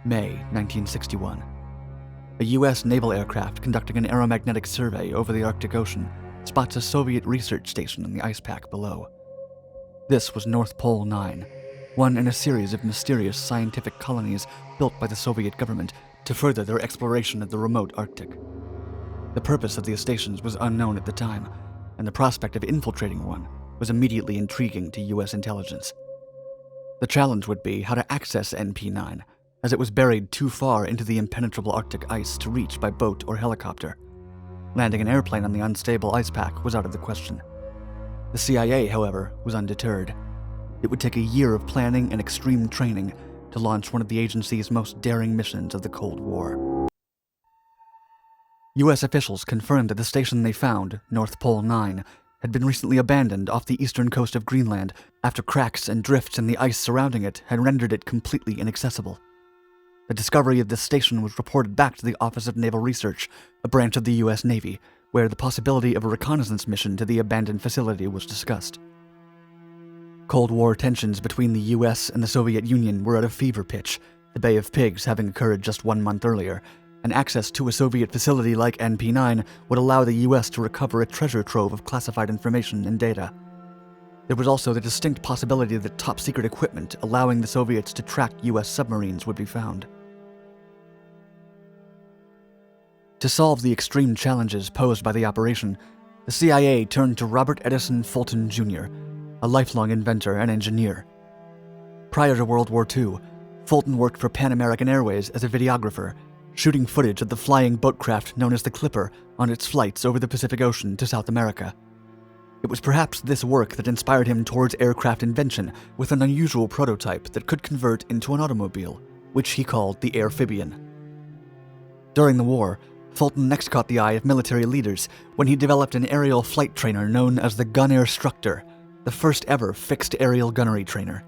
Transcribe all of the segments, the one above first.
May 1961. A U.S. naval aircraft conducting an aeromagnetic survey over the Arctic Ocean spots a Soviet research station in the icepack below. This was North Pole 9, one in a series of mysterious scientific colonies built by the Soviet government to further their exploration of the remote Arctic. The purpose of the stations was unknown at the time, and the prospect of infiltrating one was immediately intriguing to U.S. intelligence. The challenge would be how to access NP9, as it was buried too far into the impenetrable Arctic ice to reach by boat or helicopter. Landing an airplane on the unstable icepack was out of the question. The CIA, however, was undeterred. It would take a year of planning and extreme training to launch one of the agency's most daring missions of the Cold War. U.S. officials confirmed that the station they found, North Pole 9, had been recently abandoned off the eastern coast of Greenland after cracks and drifts in the ice surrounding it had rendered it completely inaccessible. The discovery of this station was reported back to the Office of Naval Research, a branch of the U.S. Navy, where the possibility of a reconnaissance mission to the abandoned facility was discussed. Cold War tensions between the U.S. and the Soviet Union were at a fever pitch, the Bay of Pigs having occurred just 1 month earlier, and access to a Soviet facility like NP9 would allow the U.S. to recover a treasure trove of classified information and data. There was also the distinct possibility that top-secret equipment allowing the Soviets to track U.S. submarines would be found. To solve the extreme challenges posed by the operation, the CIA turned to Robert Edison Fulton Jr., a lifelong inventor and engineer. Prior to World War II, Fulton worked for Pan American Airways as a videographer, shooting footage of the flying boatcraft known as the Clipper on its flights over the Pacific Ocean to South America. It was perhaps this work that inspired him towards aircraft invention with an unusual prototype that could convert into an automobile, which he called the airphibian. During the war, Fulton next caught the eye of military leaders when he developed an aerial flight trainer known as the Gun Airstructor, the first ever fixed aerial gunnery trainer.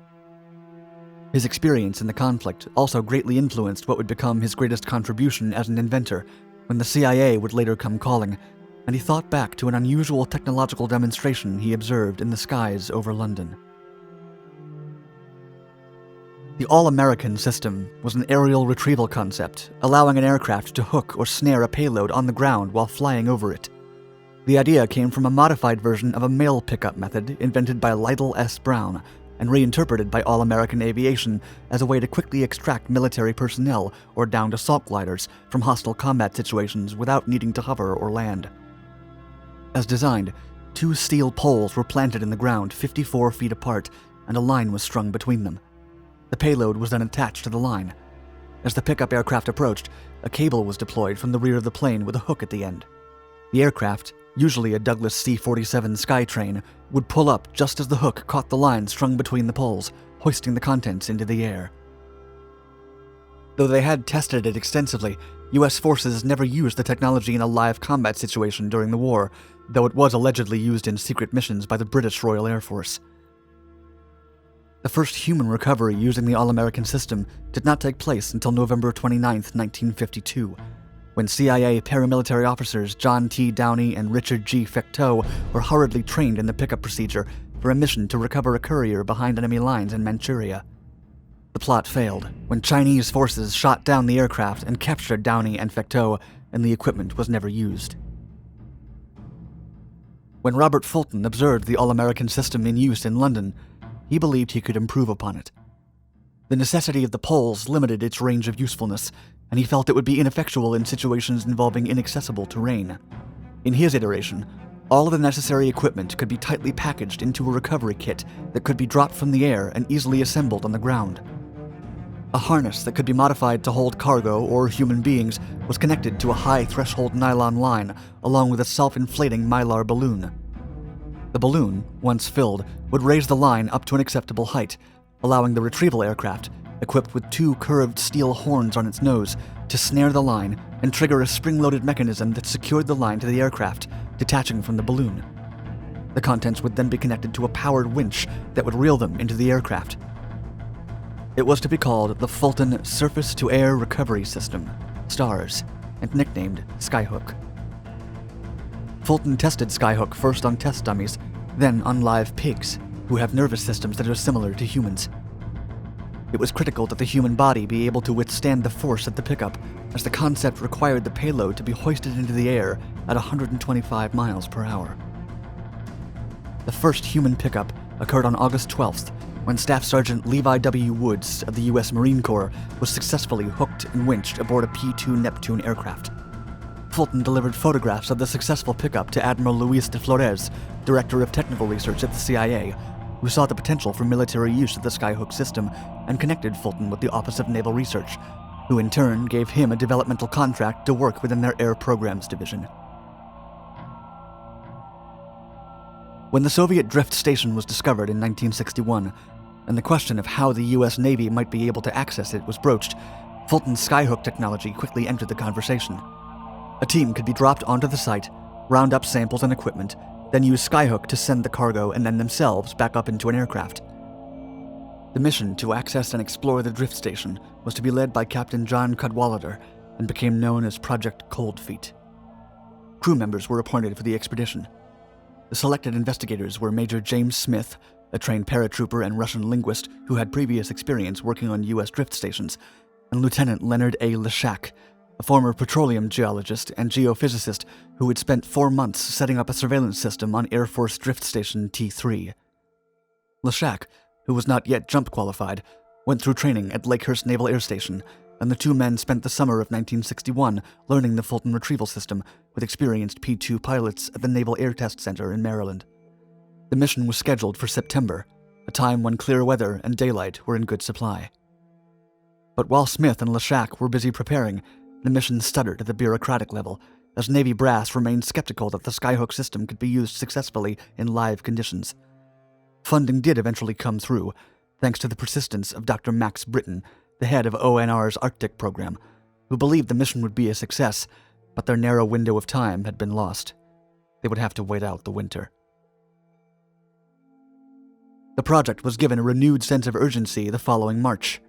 His experience in the conflict also greatly influenced what would become his greatest contribution as an inventor when the CIA would later come calling, and he thought back to an unusual technological demonstration he observed in the skies over London. The All-American system was an aerial retrieval concept, allowing an aircraft to hook or snare a payload on the ground while flying over it. The idea came from a modified version of a mail pickup method invented by Lytle S. Brown and reinterpreted by All-American Aviation as a way to quickly extract military personnel or downed assault gliders from hostile combat situations without needing to hover or land. As designed, 2 steel poles were planted in the ground 54 feet apart, and a line was strung between them. The payload was then attached to the line. As the pickup aircraft approached, a cable was deployed from the rear of the plane with a hook at the end. The aircraft, usually a Douglas C-47 Skytrain, would pull up just as the hook caught the line strung between the poles, hoisting the contents into the air. Though they had tested it extensively, U.S. forces never used the technology in a live combat situation during the war, though it was allegedly used in secret missions by the British Royal Air Force. The first human recovery using the All-American system did not take place until November 29, 1952, when CIA paramilitary officers John T. Downey and Richard G. Fecteau were hurriedly trained in the pickup procedure for a mission to recover a courier behind enemy lines in Manchuria. The plot failed when Chinese forces shot down the aircraft and captured Downey and Fecteau, and the equipment was never used. When Robert Fulton observed the All-American system in use in London, he believed he could improve upon it. The necessity of the poles limited its range of usefulness, and he felt it would be ineffectual in situations involving inaccessible terrain. In his iteration, all of the necessary equipment could be tightly packaged into a recovery kit that could be dropped from the air and easily assembled on the ground. A harness that could be modified to hold cargo or human beings was connected to a high-threshold nylon line, along with a self-inflating mylar balloon. The balloon, once filled, would raise the line up to an acceptable height, allowing the retrieval aircraft, equipped with 2 curved steel horns on its nose, to snare the line and trigger a spring-loaded mechanism that secured the line to the aircraft, detaching from the balloon. The contents would then be connected to a powered winch that would reel them into the aircraft. It was to be called the Fulton Surface-to-Air Recovery System, STARS, and nicknamed Skyhook. Fulton tested Skyhook first on test dummies, then on live pigs, who have nervous systems that are similar to humans. It was critical that the human body be able to withstand the force of the pickup, as the concept required the payload to be hoisted into the air at 125 miles per hour. The first human pickup occurred on August 12th, when Staff Sergeant Levi W. Woods of the U.S. Marine Corps was successfully hooked and winched aboard a P-2 Neptune aircraft. Fulton delivered photographs of the successful pickup to Admiral Luis de Flores, Director of Technical Research at the CIA, who saw the potential for military use of the Skyhook system and connected Fulton with the Office of Naval Research, who in turn gave him a developmental contract to work within their Air Programs Division. When the Soviet drift station was discovered in 1961, and the question of how the U.S. Navy might be able to access it was broached, Fulton's Skyhook technology quickly entered the conversation. A team could be dropped onto the site, round up samples and equipment, then use Skyhook to send the cargo and then themselves back up into an aircraft. The mission to access and explore the drift station was to be led by Captain John Cadwallader and became known as Project Coldfeet. Crew members were appointed for the expedition. The selected investigators were Major James Smith, a trained paratrooper and Russian linguist who had previous experience working on U.S. drift stations, and Lieutenant Leonard A. Leshak, a former petroleum geologist and geophysicist who had spent 4 months setting up a surveillance system on Air Force Drift Station T3. Leshak, who was not yet jump qualified, went through training at Lakehurst Naval Air Station, and the two men spent the summer of 1961 learning the Fulton retrieval system with experienced P-2 pilots at the Naval Air Test Center in Maryland. The mission was scheduled for September, a time when clear weather and daylight were in good supply. But while Smith and Leshak were busy preparing, the mission stuttered at the bureaucratic level, as Navy brass remained skeptical that the Skyhook system could be used successfully in live conditions. Funding did eventually come through, thanks to the persistence of Dr. Max Britton, the head of ONR's Arctic program, who believed the mission would be a success, but their narrow window of time had been lost. They would have to wait out the winter. The project was given a renewed sense of urgency the following March,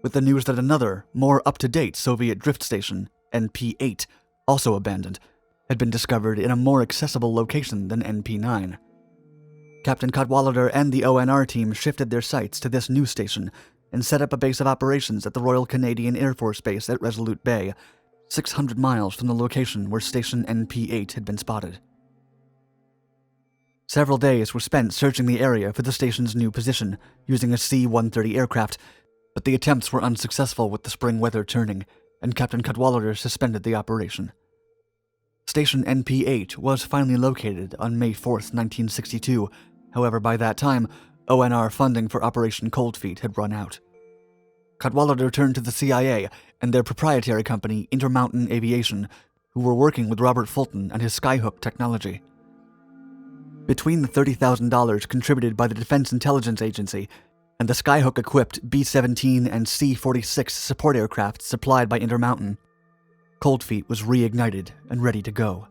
with the news that another, more up-to-date Soviet drift station, NP-8, also abandoned, had been discovered in a more accessible location than NP-9. Captain Cadwallader and the ONR team shifted their sights to this new station and set up a base of operations at the Royal Canadian Air Force Base at Resolute Bay, 600 miles from the location where Station NP-8 had been spotted. Several days were spent searching the area for the station's new position, using a C-130 aircraft, but the attempts were unsuccessful with the spring weather turning, and Captain Cadwallader suspended the operation. Station NP-8 was finally located on May 4th, 1962. However, by that time, ONR funding for Operation Coldfeet had run out. Cadwallader turned to the CIA and their proprietary company, Intermountain Aviation, who were working with Robert Fulton and his Skyhook technology. Between the $30,000 contributed by the Defense Intelligence Agency and the Skyhook-equipped B-17 and C-46 support aircraft supplied by Intermountain, Coldfeet was reignited and ready to go.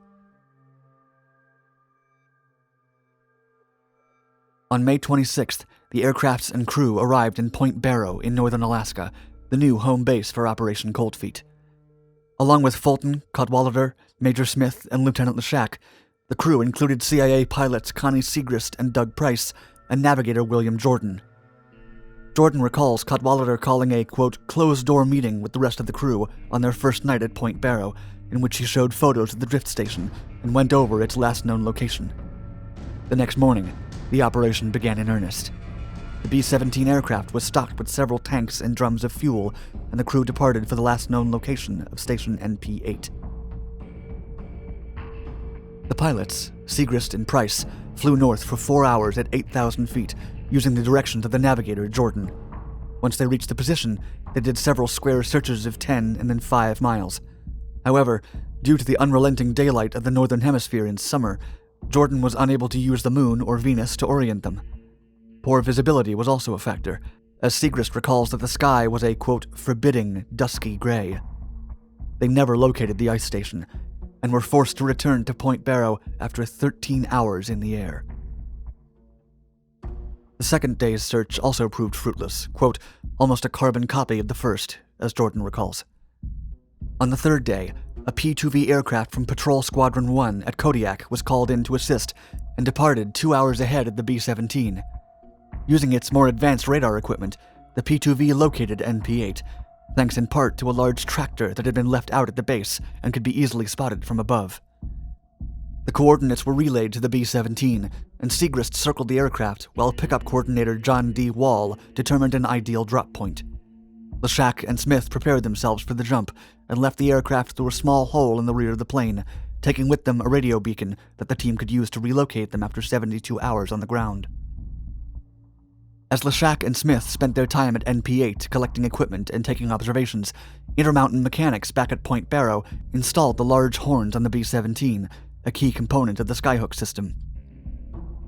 On May 26th, the aircrafts and crew arrived in Point Barrow in northern Alaska, the new home base for Operation Coldfeet. Along with Fulton, Cadwallader, Major Smith, and Lieutenant Leshak, the crew included CIA pilots Connie Segrist and Doug Price, and navigator William Jordan. Jordan recalls Cadwallader calling a, quote, closed-door meeting with the rest of the crew on their first night at Point Barrow, in which he showed photos of the drift station and went over its last known location. The next morning, the operation began in earnest. The B-17 aircraft was stocked with several tanks and drums of fuel, and the crew departed for the last known location of Station NP-8. The pilots, Segrist and Price, flew north for 4 hours at 8,000 feet, using the directions of the navigator, Jordan. Once they reached the position, they did several square searches of 10 and then 5 miles. However, due to the unrelenting daylight of the northern hemisphere in summer, Jordan was unable to use the moon or Venus to orient them. Poor visibility was also a factor, as Segrist recalls that the sky was a, quote, forbidding, dusky gray. They never located the ice station, and were forced to return to Point Barrow after 13 hours in the air. The second day's search also proved fruitless, quote, almost a carbon copy of the first, as Jordan recalls. On the third day, a P-2V aircraft from Patrol Squadron 1 at Kodiak was called in to assist and departed 2 hours ahead of the B-17. Using its more advanced radar equipment, the P-2V located NP-8, thanks in part to a large tractor that had been left out at the base and could be easily spotted from above. The coordinates were relayed to the B-17, and Segrist circled the aircraft while pickup coordinator John D. Wall determined an ideal drop point. Leshak and Smith prepared themselves for the jump and left the aircraft through a small hole in the rear of the plane, taking with them a radio beacon that the team could use to relocate them after 72 hours on the ground. As Leshak and Smith spent their time at NP-8 collecting equipment and taking observations, Intermountain mechanics back at Point Barrow installed the large horns on the B-17, a key component of the Skyhook system.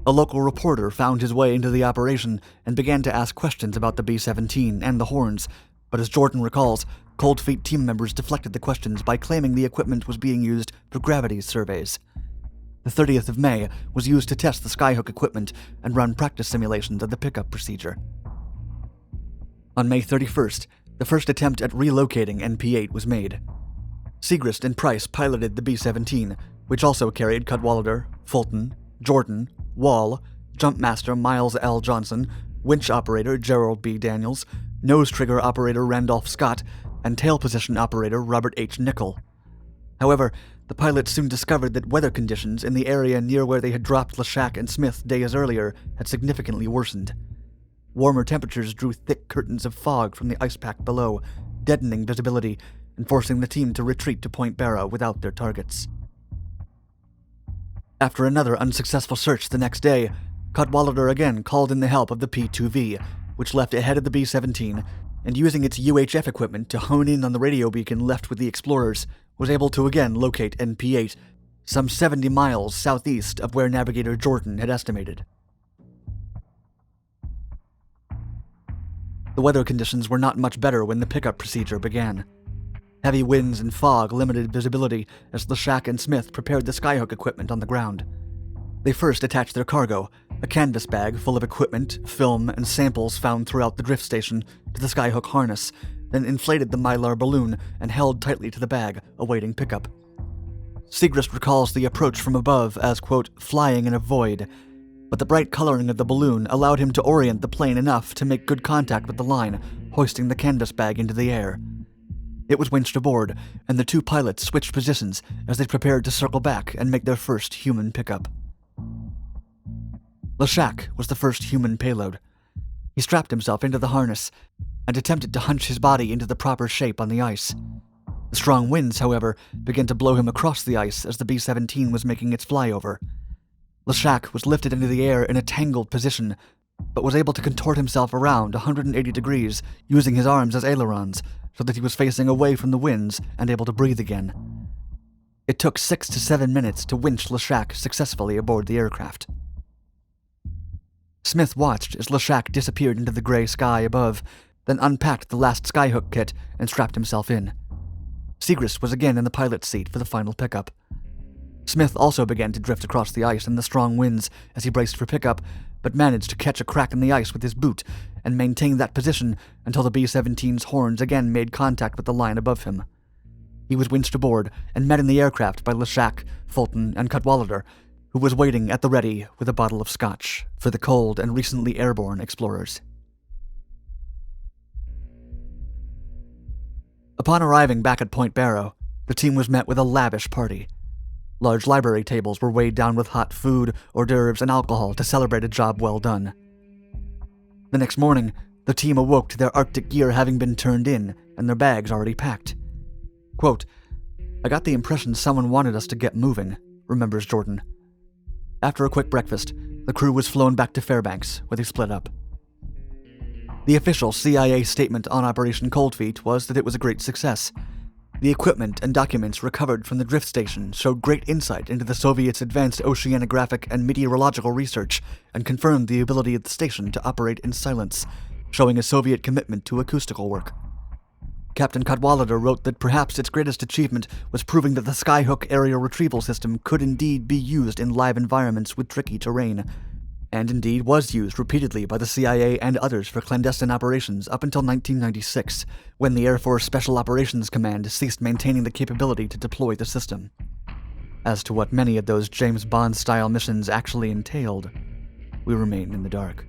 A local reporter found his way into the operation and began to ask questions about the B-17 and the horns, but as Jordan recalls, Coldfeet team members deflected the questions by claiming the equipment was being used for gravity surveys. The 30th of May was used to test the Skyhook equipment and run practice simulations of the pickup procedure. On May 31st, the first attempt at relocating NP-8 was made. Segrist and Price piloted the B-17, which also carried Cadwallader, Fulton, Jordan, Wall, Jumpmaster Miles L. Johnson, winch operator Gerald B. Daniels, nose trigger operator Randolph Scott, and tail position operator Robert H. Nickel. However, the pilots soon discovered that weather conditions in the area near where they had dropped Leshak and Smith days earlier had significantly worsened. Warmer temperatures drew thick curtains of fog from the icepack below, deadening visibility and forcing the team to retreat to Point Barrow without their targets. After another unsuccessful search the next day, Cadwallader again called in the help of the P-2V, which left ahead of the B-17, and using its UHF equipment to hone in on the radio beacon left with the explorers, was able to again locate NP-8, some 70 miles southeast of where navigator Jordan had estimated. The weather conditions were not much better when the pickup procedure began. Heavy winds and fog limited visibility as Leshak and Smith prepared the Skyhook equipment on the ground. They first attached their cargo, a canvas bag full of equipment, film, and samples found throughout the drift station, to the Skyhook harness, then inflated the Mylar balloon and held tightly to the bag, awaiting pickup. Segrist recalls the approach from above as, quote, flying in a void, but the bright coloring of the balloon allowed him to orient the plane enough to make good contact with the line, hoisting the canvas bag into the air. It was winched aboard, and the two pilots switched positions as they prepared to circle back and make their first human pickup. Leshak was the first human payload. He strapped himself into the harness and attempted to hunch his body into the proper shape on the ice. The strong winds, however, began to blow him across the ice as the B-17 was making its flyover. Leshak was lifted into the air in a tangled position, but was able to contort himself around 180 degrees using his arms as ailerons, so that he was facing away from the winds and able to breathe again. It took 6 to 7 minutes to winch Leshak successfully aboard the aircraft. Smith watched as Leshak disappeared into the gray sky above, then unpacked the last Skyhook kit and strapped himself in. Segrist was again in the pilot's seat for the final pickup. Smith also began to drift across the ice in the strong winds as he braced for pickup, but managed to catch a crack in the ice with his boot and maintain that position until the B-17's horns again made contact with the line above him. He was winched aboard and met in the aircraft by Leshak, Fulton, and Cadwallader, who was waiting at the ready with a bottle of scotch for the cold and recently airborne explorers. Upon arriving back at Point Barrow, the team was met with a lavish party. Large library tables were weighed down with hot food, hors d'oeuvres, and alcohol to celebrate a job well done. The next morning, the team awoke to their Arctic gear having been turned in and their bags already packed. Quote, "I got the impression someone wanted us to get moving," remembers Jordan. After a quick breakfast, the crew was flown back to Fairbanks, where they split up. The official CIA statement on Operation Coldfeet was that it was a great success. The equipment and documents recovered from the drift station showed great insight into the Soviets' advanced oceanographic and meteorological research and confirmed the ability of the station to operate in silence, showing a Soviet commitment to acoustical work. Captain Cadwallader wrote that perhaps its greatest achievement was proving that the Skyhook aerial retrieval system could indeed be used in live environments with tricky terrain, and indeed was used repeatedly by the CIA and others for clandestine operations up until 1996, when the Air Force Special Operations Command ceased maintaining the capability to deploy the system. As to what many of those James Bond-style missions actually entailed, we remain in the dark.